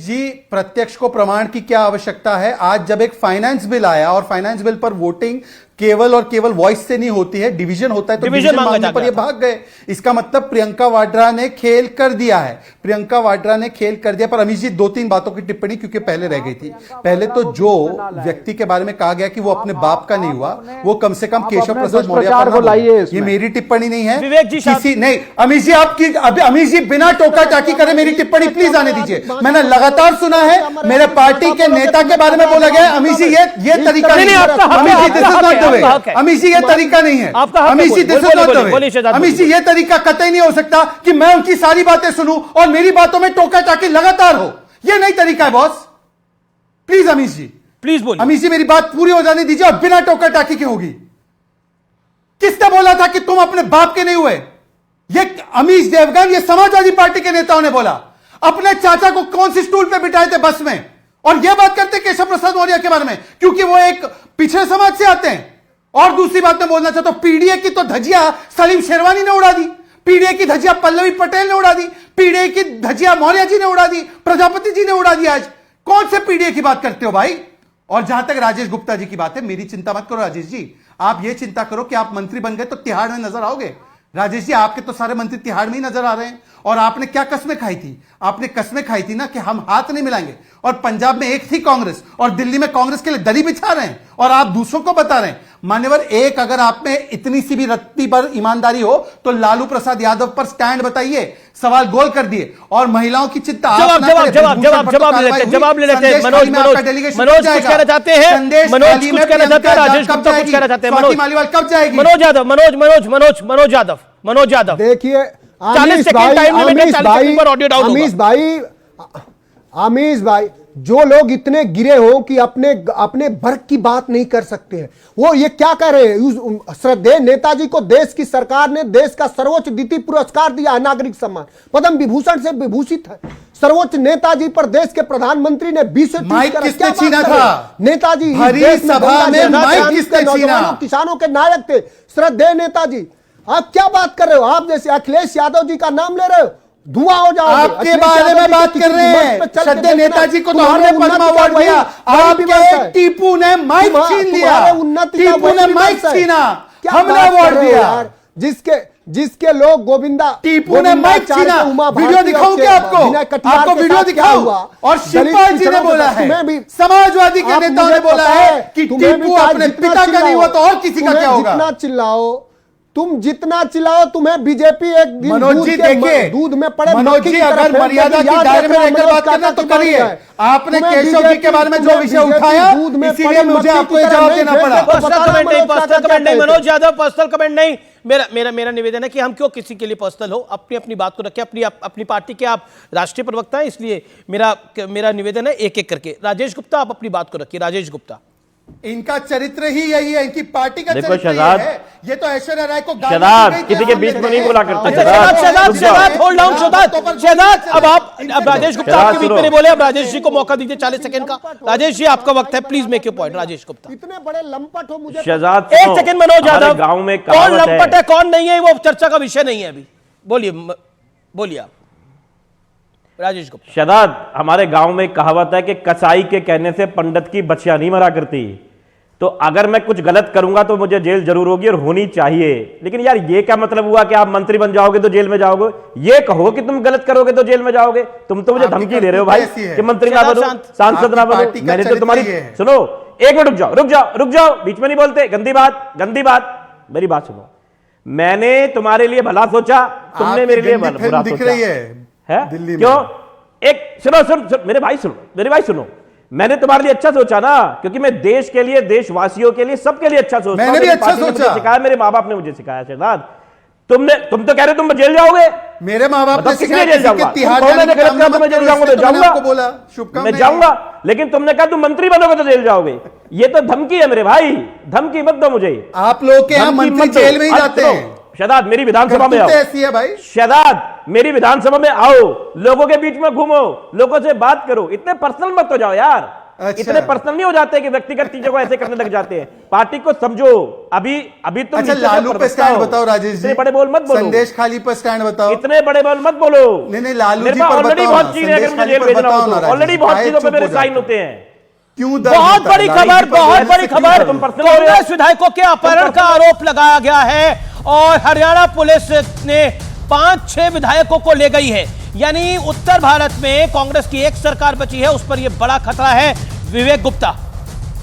जी, प्रत्यक्ष को प्रमाण की क्या आवश्यकता है? आज जब एक फाइनेंस बिल आया और फाइनेंस बिल पर वोटिंग केवल और केवल वॉइस से नहीं होती है, डिवीजन होता है, तो डिवीजन मांगने पर ये भाग गए। इसका मतलब प्रियंका वाड्रा ने खेल कर दिया है। प्रियंका वाड्रा ने खेल कर दिया। पर अमीश जी, 2-3 बातों की टिप्पणी क्योंकि पहले रह गई थी। पहले तो जो व्यक्ति के बारे में कहा गया कि वो अपने बाप का नहीं हुआ, वो कम से कम केशव प्रसाद मौर्य पर लाइए। ये मेरी टिप्पणी नहीं है, विवेक जी किसी नहीं। अमीश जी, आपकी अमीश जी बिना टोका टाकी करे मेरी टिप्पणी प्लीज आने दीजिए। मैंने लगातार सुना है मेरे पार्टी के नेता के बारे में बोला गया। अमीश जी, ये तरीका नहीं है। Amish ji, this is not the way. Amish ji, ये तरीका नहीं है। Amish ji, this is not the way. Amish ji, ये तरीका कतई नहीं हो सकता कि मैं उनकी सारी बातें सुनूं और मेरी बातों में टोका टाकी लगातार हो। ये नहीं तरीका है boss. Please Amish ji, please बोलिए। अमीश जी, मेरी बात पूरी हो जाने दीजिए और बिना टोका टाकी के होगी। किसने बोला था कि तुम अपने बाप के नहीं हुए? ये अमीश देवगन, ये समाजवादी पार्टी के नेताओं ने बोला। अपने चाचा को कौन सी स्टूल पे बिठाए थे बस में, और यह बात करते केशव प्रसाद मौर्य के बारे में क्योंकि वो एक पिछड़े समाज से आते हैं। और दूसरी बात मैं बोलना चाहता हूं, पीडीए की तो धजिया सलीम शेरवानी ने उड़ा दी, पीडीए की धजिया पल्लवी पटेल ने उड़ा दी, पीडीए की धजिया मौर्य जी ने उड़ा दी, प्रजापति जी ने उड़ा दी। आज कौन से पीडीए की बात करते हो भाई? और जहां तक राजेश गुप्ता जी की बात है, मेरी चिंता मत करो राजेश जी। आप ये चिंता करो कि आप मंत्री बन गए तो तिहाड़ में नजर आओगे। राजेश जी, आपके तो सारे मंत्री तिहाड़ में ही नजर आ रहे हैं। और आपने क्या कस्में खाई थी? आपने कस्में खाई थी ना कि हम हाथ नहीं मिलाएंगे। और पंजाब में एक थी कांग्रेस और दिल्ली में कांग्रेस के लिए दरी बिछा रहे हैं और आप दूसरों को बता रहे हैं। मान्यवर, एक अगर आप में इतनी सी भी रत्ती पर ईमानदारी हो तो लालू प्रसाद यादव पर स्टैंड बताइए। सवाल गोल कर दिए। और महिलाओं की चिंता जवाब ले लेते हैं। मनोज कुछ कहना चाहते हैं, मनोज कुछ कहना चाहते हैं, राजेश गुप्ता कुछ कहना चाहते हैं। मनोज मालीवाल कब जाएगी? मनोज यादव देखिए, 40 सेकंड टाइम लिमिट है, 40 सेकंड पर ऑडियो डाउन होगा। आमिश भाई, जो लोग इतने गिरे हो कि अपने वर्ग की बात नहीं कर सकते हैं, वो ये क्या कह रहे हैं? श्रद्धेय नेताजी को देश की सरकार ने देश का सर्वोच्च द्वितीय पुरस्कार दिया है, नागरिक सम्मान, पद्म विभूषण से विभूषित है। सर्वोच्च नेताजी पर देश के प्रधानमंत्री ने 20 किसने छीना था? नेताजी सभा में माइक किसने छीना? किसानों के नायक थे श्रद्धेय नेताजी। आप क्या बात कर रहे हो? आप जैसे अखिलेश यादव जी का नाम ले रहे हो, धुआं हो जाओ। आपके बारे में बात कर रहे हैं। श्रद्धेय नेताजी को तो हमने पद्म अवार्ड दिया, आपके टीपू ने माइक छीन लिया। टीपू ने माइक छीना, हमने अवार्ड दिया। जिसके लोग गोविंदा टीपू ने माइक छीना। वीडियो दिखाऊं क्या आपको वीडियो दिखाऊं? और शिवपाल जी ने बोला है, समाजवादी के नेताओं ने बोला है कि टीपू अपने पिता का नहीं हुआ तो और किसी का क्या होगा? जितना चिल्लाओ, तुम जितना चिल्लाओ, तुम्हें बीजेपी एक दिन मनोज जी देखिए, दूध में पड़े। मनोज जी, अगर मर्यादा की दायरे में रहकर बात करना तो करिए। आपने केशव जी के बारे में जो विषय उठाया, इसीलिए मुझे आपको जवाब देना पड़ा। पर्सनल कमेंट नहीं मनोज यादव, पर्सनल कमेंट नहीं। मेरा निवेदन है कि हम क्यों किसी के लिए पर्सनल हो, अपनी बात को रखें। अपनी पार्टी के आप राष्ट्रीय प्रवक्ता हैं, इसलिए मेरा निवेदन है एक एक करके। राजेश गुप्ता, आप अपनी बात को रखिए। राजेश गुप्ता, इनका चरित्र ही यही है, इनकी पार्टी का देखो चरित्र शहजाद, है। ये तो ऐश्वर्या राय को शहजाद किसी के बीच में नहीं बोला करता। Shahzad hold down. शहजाद, अब राजेश गुप्ता आपके बीच में नहीं बोले। अब राजेश जी को मौका दीजिए 40 सेकंड का। राजेश जी, आपका वक्त है, please make your point. Rajesh Gupta, इतने बड़े लंपट हो मुझे। शहजाद, 1 सेकंड। मनोज यादव, गांव में कौन लंपट है कौन नहीं है वो चर्चा का विषय नहीं है अभी। बोलिए आप राजेश गुप्ता। शहजाद, हमारे गांव में कहावत है कि कसाई के कहने से पंडित की बच्चियां नहीं मरा करती। तो अगर मैं कुछ गलत करूंगा तो मुझे जेल जरूर होगी और होनी चाहिए। लेकिन यार, ये क्या मतलब हुआ कि आप मंत्री बन जाओगे तो जेल में जाओगे? ये कहो कि तुम गलत करोगे तो जेल में जाओगे। तुम तो मुझे धमकी दे रहे हो भाई कि मंत्री ना बनो, सांसद ना बनो। मैंने तो तुम्हारी सुनो, 1 मिनट रुक जाओ, बीच में नहीं बोलते। गंदी बात, मेरी बात सुनो। मैंने तुम्हारे लिए भला सोचा, तुमने मेरे लिए बुरा सोचा है। क्यों? एक सुनो मेरे भाई सुनो। मैंने तुम्हारे लिए अच्छा सोचा ना, क्योंकि मैं देश के लिए, देशवासियों के लिए, सबके लिए अच्छा सोचता हूं। मैंने भी अच्छा सोचा, सिखाया, मेरे माँ बाप ने मुझे सिखाया। शहजाद, तुम तो कह रहे हो तुम जेल जाओगे। मेरे माँ बाप ने सिखाया जेल जाऊंगा। मैं जाऊंगा, लेकिन तुमने कहा तुम मंत्री बनोगे तो जेल जाओगे। ये तो धमकी है मेरे भाई, धमकी मत दो मुझे। आप लोग के यहाँ मंत्री जेल में ही जाते हैं। शहजाद, मेरी विधानसभा में आओ। ऐसी है भाई। शहजाद, मेरी विधानसभा में आओ, लोगों के बीच में घूमो, लोगों से बात करो, इतने पर्सनल मत हो जाओ यार। अच्छा। इतने पर्सनल नहीं हो जाते कि व्यक्तिगत चीजों को ऐसे करने लग जाते हैं। पार्टी को समझो। अभी अभी तुम अच्छा नीचे से लालू पे प्रवक्ता स्टैंड हो। बताओ राजेश जी, इतने बड़े बोल मत बोलो। संदेश खाली पर स्टैंड बताओ। इतने बड़े बोल मत बोलो। नहीं लालू मेरे जी पास पर ऑलरेडी बताओ ना, बहुत चीजें, अगर संदेश मुझे खाली जेल पर भेजना बताओ हो ना तो राजेश ऑलरेडी जी, बहुत काहे चीजों पे चुप मेरे हो साइन जाते होते हैं। क्यों दर्द बहुत होता है? बड़ी लालू खबर, जी पर बहुत बोलने बड़ी से क्यों खबर, दर्द तुम होता है? पर्सनल हो रहे हो। कांग्रेस विधायकों के अपहरण का आरोप लगाया गया है और हरियाणा पुलिस ने 5-6 विधायकों को ले गई है। यानी उत्तर भारत में कांग्रेस की एक सरकार बची है, उस पर यह बड़ा खतरा है। विवेक गुप्ता,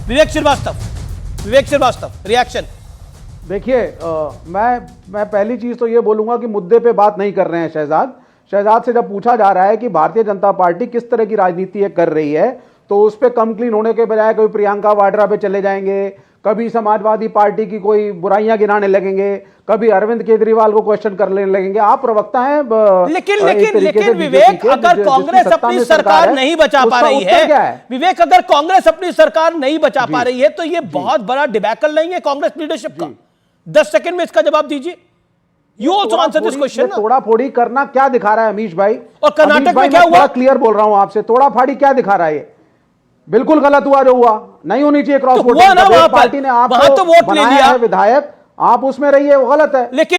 विवेक श्रीवास्तव रिएक्शन। देखिए मैं पहली चीज तो ये बोलूंगा कि मुद्दे पे बात नहीं कर रहे हैं शहजाद से जब पूछा जा रहा है कि भारतीय जनता पार्टी किस तरह की राजनीति ये कर रही है, तो उस पे कम क्लीन होने के बजाय कभी प्रियंका वाड्रा पे चले जाएंगे, कभी समाजवादी पार्टी की कोई बुराइयां गिनाने लगेंगे, कभी अरविंद केजरीवाल को क्वेश्चन करने लगेंगे। आप प्रवक्ता हैं लेकिन विवेक, अगर कांग्रेस अपनी सरकार नहीं बचा पा रही है, विवेक अगर कांग्रेस अपनी सरकार नहीं बचा पा रही है, तो ये बहुत बड़ा डिबैकल नहीं है कांग्रेस लीडरशिप का? 10 सेकंड में इसका जवाब दीजिए। You also answer this question. तोड़ा फोड़ी करना क्या दिखा रहा है अमीश भाई? और कर्नाटक में क्या हुआ? क्लियर बोल रहा हूं आपसे, तोड़ा फाड़ी क्या दिखा रहा है? ये बिल्कुल गलत हुआ जो हुआ, नहीं होनी चाहिए क्रॉस वोटिंग। पार्टी ने आपको वहां तो वोट ले बनाया लिया है विधायक, आप उसमें रहिए, वो गलत है। लेकिन